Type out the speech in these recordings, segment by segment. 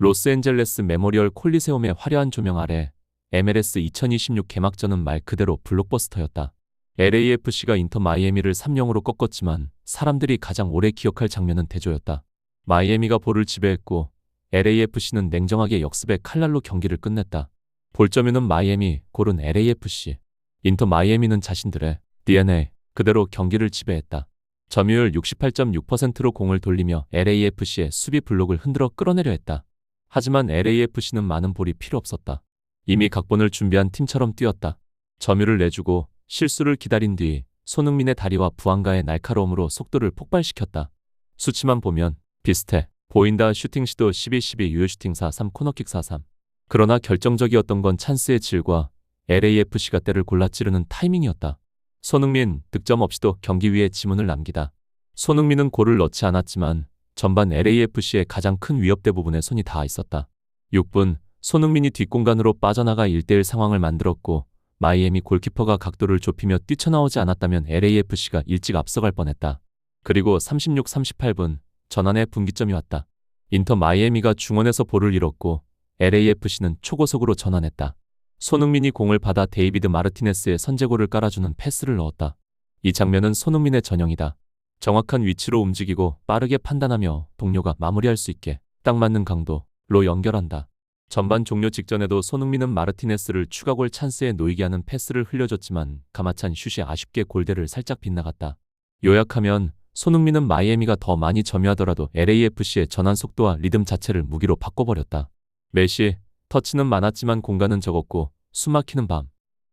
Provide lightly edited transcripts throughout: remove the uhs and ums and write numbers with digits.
로스앤젤레스 메모리얼 콜리세움의 화려한 조명 아래 MLS 2026 개막전은 말 그대로 블록버스터였다. LAFC가 인터 마이애미를 3-0으로 꺾었지만 사람들이 가장 오래 기억할 장면은 대조였다. 마이애미가 볼을 지배했고 LAFC는 냉정하게 역습의 칼날로 경기를 끝냈다. 볼점유는 마이애미, 골은 LAFC. 인터 마이애미는 자신들의 DNA 그대로 경기를 지배했다. 점유율 68.6%로 공을 돌리며 LAFC의 수비 블록을 흔들어 끌어내려 했다. 하지만 LAFC는 많은 볼이 필요 없었다. 이미 각본을 준비한 팀처럼 뛰었다. 점유를 내주고 실수를 기다린 뒤 손흥민의 다리와 부안가의 날카로움으로 속도를 폭발시켰다. 수치만 보면 비슷해 보인다. 슈팅 시도 12-12, 유효 슈팅 4-3, 코너킥 4-3. 그러나 결정적이었던 건 찬스의 질과 LAFC가 때를 골라 찌르는 타이밍이었다. 손흥민 득점 없이도 경기 위에 지문을 남기다. 손흥민은 골을 넣지 않았지만 전반 LAFC의 가장 큰 위협대 부분에 손이 닿아 있었다. 6분 손흥민이 뒷공간으로 빠져나가 1대1 상황을 만들었고 마이애미 골키퍼가 각도를 좁히며 뛰쳐나오지 않았다면 LAFC가 일찍 앞서갈 뻔했다. 그리고 36-38분 전환의 분기점이 왔다. 인터 마이애미가 중원에서 볼을 잃었고 LAFC는 초고속으로 전환했다. 손흥민이 공을 받아 데이비드 마르티네스의 선제골을 깔아주는 패스를 넣었다. 이 장면은 손흥민의 전형이다. 정확한 위치로 움직이고 빠르게 판단하며 동료가 마무리할 수 있게 딱 맞는 강도로 연결한다. 전반 종료 직전에도 손흥민은 마르티네스를 추가골 찬스에 놓이게 하는 패스를 흘려줬지만 가마찬 슛이 아쉽게 골대를 살짝 빗나갔다. 요약하면 손흥민은 마이애미가 더 많이 점유하더라도 LAFC의 전환 속도와 리듬 자체를 무기로 바꿔버렸다. 메시, 터치는 많았지만 공간은 적었고 숨막히는 밤.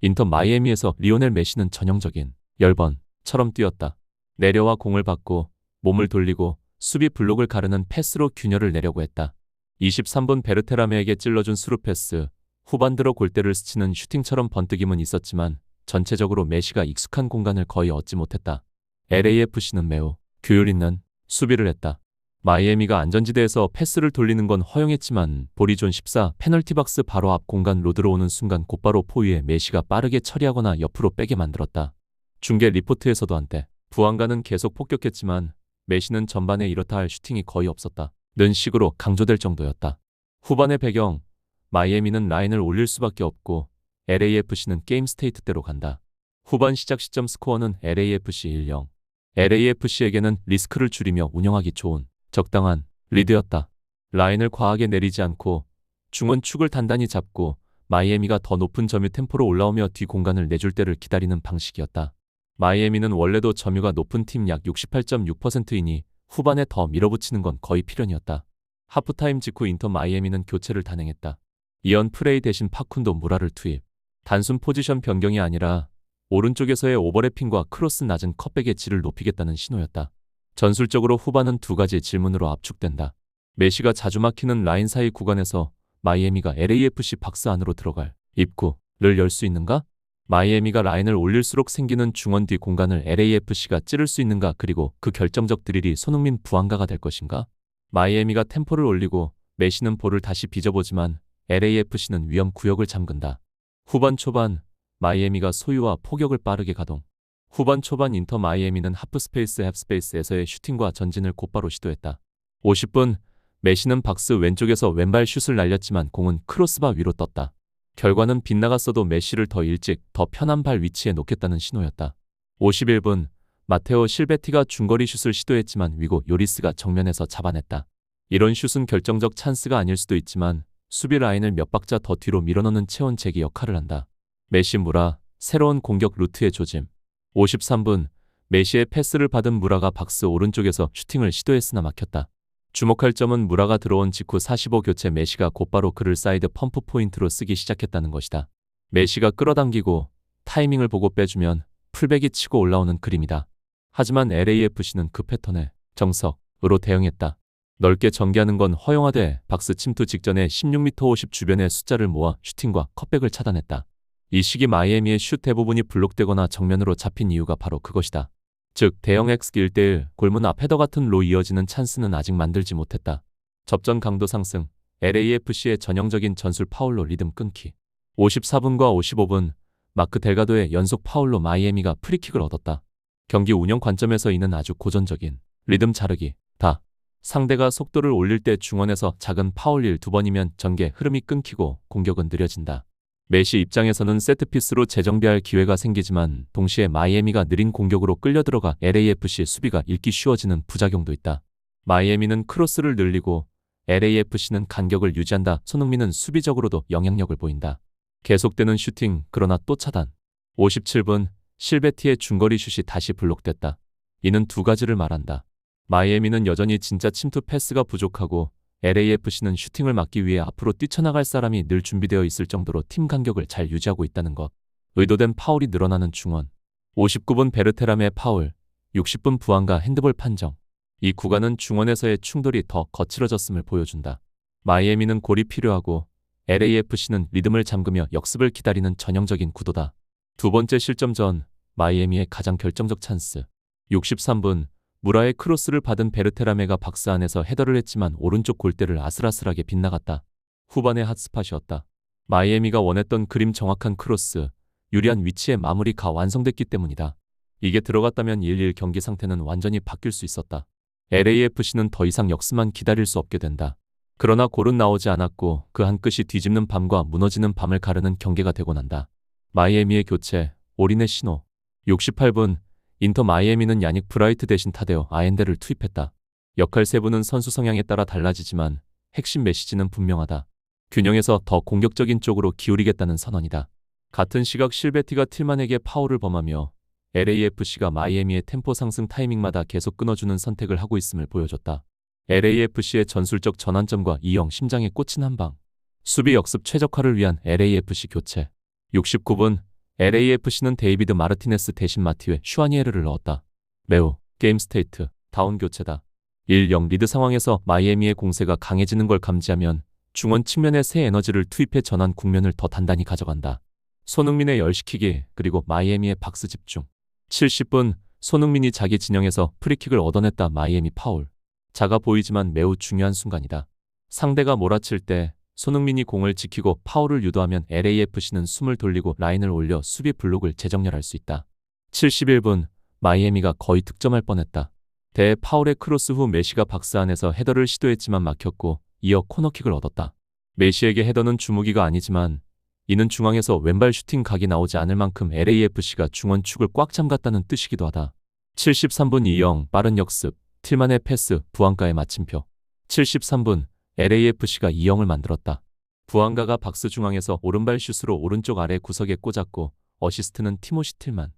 인터 마이애미에서 리오넬 메시는 전형적인 열번처럼 뛰었다. 내려와 공을 받고 몸을 돌리고 수비 블록을 가르는 패스로 균열을 내려고 했다. 23분 베르테라메에게 찔러준 스루 패스, 후반 들어 골대를 스치는 슈팅처럼 번뜩임은 있었지만 전체적으로 메시가 익숙한 공간을 거의 얻지 못했다. LAFC는 매우 규율 있는 수비를 했다. 마이애미가 안전지대에서 패스를 돌리는 건 허용했지만 볼이 존 14 페널티 박스 바로 앞 공간로 들어오는 순간 곧바로 포위에 메시가 빠르게 처리하거나 옆으로 빼게 만들었다. 중계 리포트에서도 한때 부안가는 계속 폭격했지만 메시는 전반에 이렇다 할 슈팅이 거의 없었다. 는 식으로 강조될 정도였다. 후반의 배경, 마이애미는 라인을 올릴 수밖에 없고 LAFC는 게임 스테이트대로 간다. 후반 시작 시점 스코어는 LAFC 1-0. LAFC에게는 리스크를 줄이며 운영하기 좋은 적당한 리드였다. 라인을 과하게 내리지 않고 중원 축을 단단히 잡고 마이애미가 더 높은 점유 템포로 올라오며 뒤 공간을 내줄 때를 기다리는 방식이었다. 마이애미는 원래도 점유가 높은 팀 약 68.6%이니 후반에 더 밀어붙이는 건 거의 필연이었다. 하프타임 직후 인터 마이애미는 교체를 단행했다. 이언 프레이 대신 파쿤도 무라를 투입. 단순 포지션 변경이 아니라 오른쪽에서의 오버래핑과 크로스 낮은 컷백의 질을 높이겠다는 신호였다. 전술적으로 후반은 두 가지 질문으로 압축된다. 메시가 자주 막히는 라인 사이 구간에서 마이애미가 LAFC 박스 안으로 들어갈 입구를 열 수 있는가? 마이애미가 라인을 올릴수록 생기는 중원 뒤 공간을 LAFC가 찌를 수 있는가? 그리고 그 결정적 드릴이 손흥민 부안가가 될 것인가? 마이애미가 템포를 올리고 메시는 볼을 다시 빚어보지만 LAFC는 위험 구역을 잠근다. 후반 초반 마이애미가 소유와 포격을 빠르게 가동. 후반 초반 인터 마이애미는 하프스페이스 햅스페이스에서의 슈팅과 전진을 곧바로 시도했다. 50분 메시는 박스 왼쪽에서 왼발 슛을 날렸지만 공은 크로스바 위로 떴다. 결과는 빗나갔어도 메시를 더 일찍 더 편한 발 위치에 놓겠다는 신호였다. 51분 마테오 실베티가 중거리 슛을 시도했지만 위고 요리스가 정면에서 잡아냈다. 이런 슛은 결정적 찬스가 아닐 수도 있지만 수비 라인을 몇 박자 더 뒤로 밀어넣는 체온 제기 역할을 한다. 메시 무라 새로운 공격 루트의 조짐. 53분 메시의 패스를 받은 무라가 박스 오른쪽에서 슈팅을 시도했으나 막혔다. 주목할 점은 무라가 들어온 직후 45 교체 메시가 곧바로 그를 사이드 펌프 포인트로 쓰기 시작했다는 것이다. 메시가 끌어당기고 타이밍을 보고 빼주면 풀백이 치고 올라오는 그림이다. 하지만 LAFC는 그 패턴에 정석으로 대응했다. 넓게 전개하는 건 허용하되 박스 침투 직전에 16m 50 주변의 숫자를 모아 슈팅과 컷백을 차단했다. 이 시기 마이애미의 슛 대부분이 블록되거나 정면으로 잡힌 이유가 바로 그것이다. 즉 대형 X 1대1 골문 앞 헤더 같은 로 이어지는 찬스는 아직 만들지 못했다. 접전 강도 상승, LAFC의 전형적인 전술 파울로 리듬 끊기. 54분과 55분 마크 델가도의 연속 파울로 마이애미가 프리킥을 얻었다. 경기 운영 관점에서 이는 아주 고전적인 리듬 자르기 다. 상대가 속도를 올릴 때 중원에서 작은 파울 1-2번이면 전개 흐름이 끊기고 공격은 느려진다. 메시 입장에서는 세트피스로 재정비할 기회가 생기지만 동시에 마이애미가 느린 공격으로 끌려들어가 LAFC 수비가 읽기 쉬워지는 부작용도 있다. 마이애미는 크로스를 늘리고 LAFC는 간격을 유지한다. 손흥민은 수비적으로도 영향력을 보인다. 계속되는 슈팅, 그러나 또 차단. 57분, 실베티의 중거리 슛이 다시 블록됐다. 이는 두 가지를 말한다. 마이애미는 여전히 진짜 침투 패스가 부족하고 LAFC는 슈팅을 막기 위해 앞으로 뛰쳐나갈 사람이 늘 준비되어 있을 정도로 팀 간격을 잘 유지하고 있다는 것. 의도된 파울이 늘어나는 중원. 59분 베르테람의 파울, 60분 부안가 핸드볼 판정. 이 구간은 중원에서의 충돌이 더 거칠어졌음을 보여준다. 마이애미는 골이 필요하고 LAFC는 리듬을 잠그며 역습을 기다리는 전형적인 구도다. 두 번째 실점 전 마이애미의 가장 결정적 찬스. 63분 무라의 크로스를 받은 베르테라메가 박스 안에서 헤더를 했지만 오른쪽 골대를 아슬아슬하게 빗나갔다. 후반의 핫스팟이었다. 마이애미가 원했던 그림 정확한 크로스, 유리한 위치에 마무리가 완성됐기 때문이다. 이게 들어갔다면 1-1 경기 상태는 완전히 바뀔 수 있었다. LAFC는 더 이상 역습만 기다릴 수 없게 된다. 그러나 골은 나오지 않았고 그 한 끗이 뒤집는 밤과 무너지는 밤을 가르는 경기가 되고 난다. 마이애미의 교체, 올인의 신호. 68분 인터 마이애미는 야닉 브라이트 대신 타데오 아엔데를 투입했다. 역할 세부는 선수 성향에 따라 달라지지만 핵심 메시지는 분명하다. 균형에서 더 공격적인 쪽으로 기울이겠다는 선언이다. 같은 시각 실베티가 틸만에게 파울을 범하며 LAFC가 마이애미의 템포 상승 타이밍마다 계속 끊어주는 선택을 하고 있음을 보여줬다. LAFC의 전술적 전환점과 2-0 심장에 꽂힌 한방. 수비 역습 최적화를 위한 LAFC 교체. 69분 LAFC는 데이비드 마르티네스 대신 마티웨 슈아니에르를 넣었다. 매우 게임 스테이트 다운 교체다. 1-0 리드 상황에서 마이애미의 공세가 강해지는 걸 감지하면 중원 측면에 새 에너지를 투입해 전환 국면을 더 단단히 가져간다. 손흥민의 열시키기 그리고 마이애미의 박스 집중. 70분 손흥민이 자기 진영에서 프리킥을 얻어냈다. 마이애미 파울. 작아 보이지만 매우 중요한 순간이다. 상대가 몰아칠 때 손흥민이 공을 지키고 파울을 유도하면 LAFC는 숨을 돌리고 라인을 올려 수비 블록을 재정렬할 수 있다. 71분 마이애미가 거의 득점할 뻔했다. 대파울의 크로스 후 메시가 박스 안에서 헤더를 시도했지만 막혔고 이어 코너킥을 얻었다. 메시에게 헤더는 주무기가 아니지만 이는 중앙에서 왼발 슈팅 각이 나오지 않을 만큼 LAFC가 중원 축을 꽉 잠갔다는 뜻이기도 하다. 73분 2-0 빠른 역습, 틸만의 패스, 부안가의 마침표. 73분 LAFC가 2-0을 만들었다. 부안가가 박스 중앙에서 오른발 슛으로 오른쪽 아래 구석에 꽂았고 어시스트는 티모시 틸만.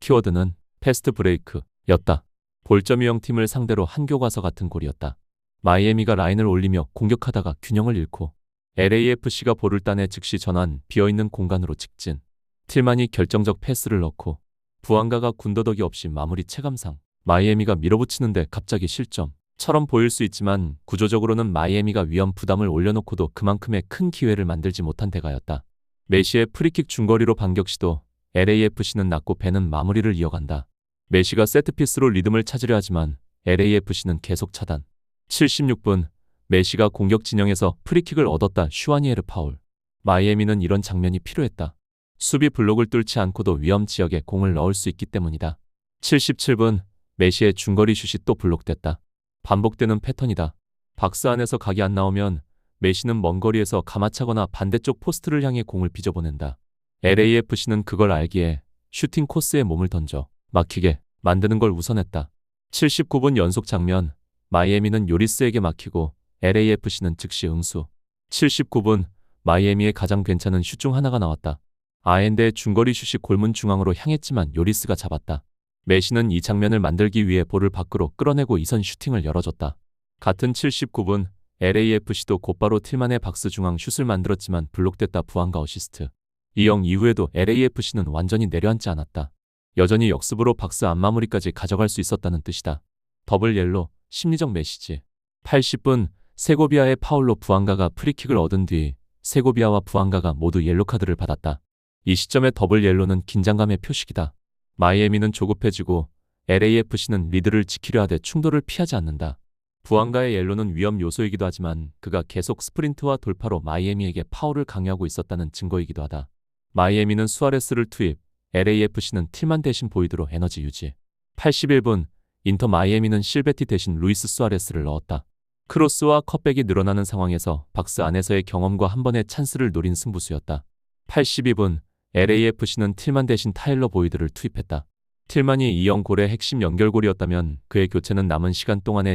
키워드는 패스트 브레이크였다. 볼점 유형 팀을 상대로 한 교과서 같은 골이었다. 마이애미가 라인을 올리며 공격하다가 균형을 잃고 LAFC가 볼을 따내 즉시 전환, 비어있는 공간으로 직진. 틸만이 결정적 패스를 넣고 부안가가 군더더기 없이 마무리 체감상. 마이애미가 밀어붙이는데 갑자기 실점처럼 보일 수 있지만 구조적으로는 마이애미가 위험 부담을 올려놓고도 그만큼의 큰 기회를 만들지 못한 대가였다. 메시의 프리킥 중거리로 반격 시도, LAFC는 낮고 배는 마무리를 이어간다. 메시가 세트피스로 리듬을 찾으려 하지만 LAFC는 계속 차단. 76분 메시가 공격 진영에서 프리킥을 얻었다. 슈아니에르 파울. 마이애미는 이런 장면이 필요했다. 수비 블록을 뚫지 않고도 위험 지역에 공을 넣을 수 있기 때문이다. 77분 메시의 중거리 슛이 또 블록됐다. 반복되는 패턴이다. 박스 안에서 각이 안 나오면 메시는 먼 거리에서 가마차거나 반대쪽 포스트를 향해 공을 빚어보낸다. LAFC는 그걸 알기에 슈팅 코스에 몸을 던져 막히게 만드는 걸 우선했다. 79분 연속 장면, 마이애미는 요리스에게 막히고 LAFC는 즉시 응수. 79분 마이애미의 가장 괜찮은 슛 중 하나가 나왔다. 아엔데의 중거리 슛이 골문 중앙으로 향했지만 요리스가 잡았다. 메시는 이 장면을 만들기 위해 볼을 밖으로 끌어내고 이선 슈팅을 열어줬다. 같은 79분 LAFC도 곧바로 틸만의 박스 중앙 슛을 만들었지만 블록됐다. 부안가 어시스트. 2-0 이후에도 LAFC는 완전히 내려앉지 않았다. 여전히 역습으로 박스 안 마무리까지 가져갈 수 있었다는 뜻이다. 더블 옐로, 심리적 메시지. 80분 세고비아의 파울로 부안가가 프리킥을 얻은 뒤 세고비아와 부안가가 모두 옐로카드를 받았다. 이 시점의 더블 옐로는 긴장감의 표식이다. 마이애미는 조급해지고 LAFC는 리드를 지키려 하되 충돌을 피하지 않는다. 부안가의 옐로는 위험 요소이기도 하지만 그가 계속 스프린트와 돌파로 마이애미에게 파울을 강요하고 있었다는 증거이기도 하다. 마이애미는 수아레스를 투입, LAFC는 틸만 대신 보이드로 에너지 유지. 81분 인터 마이애미는 실베티 대신 루이스 수아레스를 넣었다. 크로스와 컵백이 늘어나는 상황에서 박스 안에서의 경험과 한 번의 찬스를 노린 승부수였다. 82분, LAFC는 틸만 대신 타일러 보이드를 투입했다. 틸만이 2형 골의 핵심 연결골이었다면 그의 교체는 남은 시간 동안에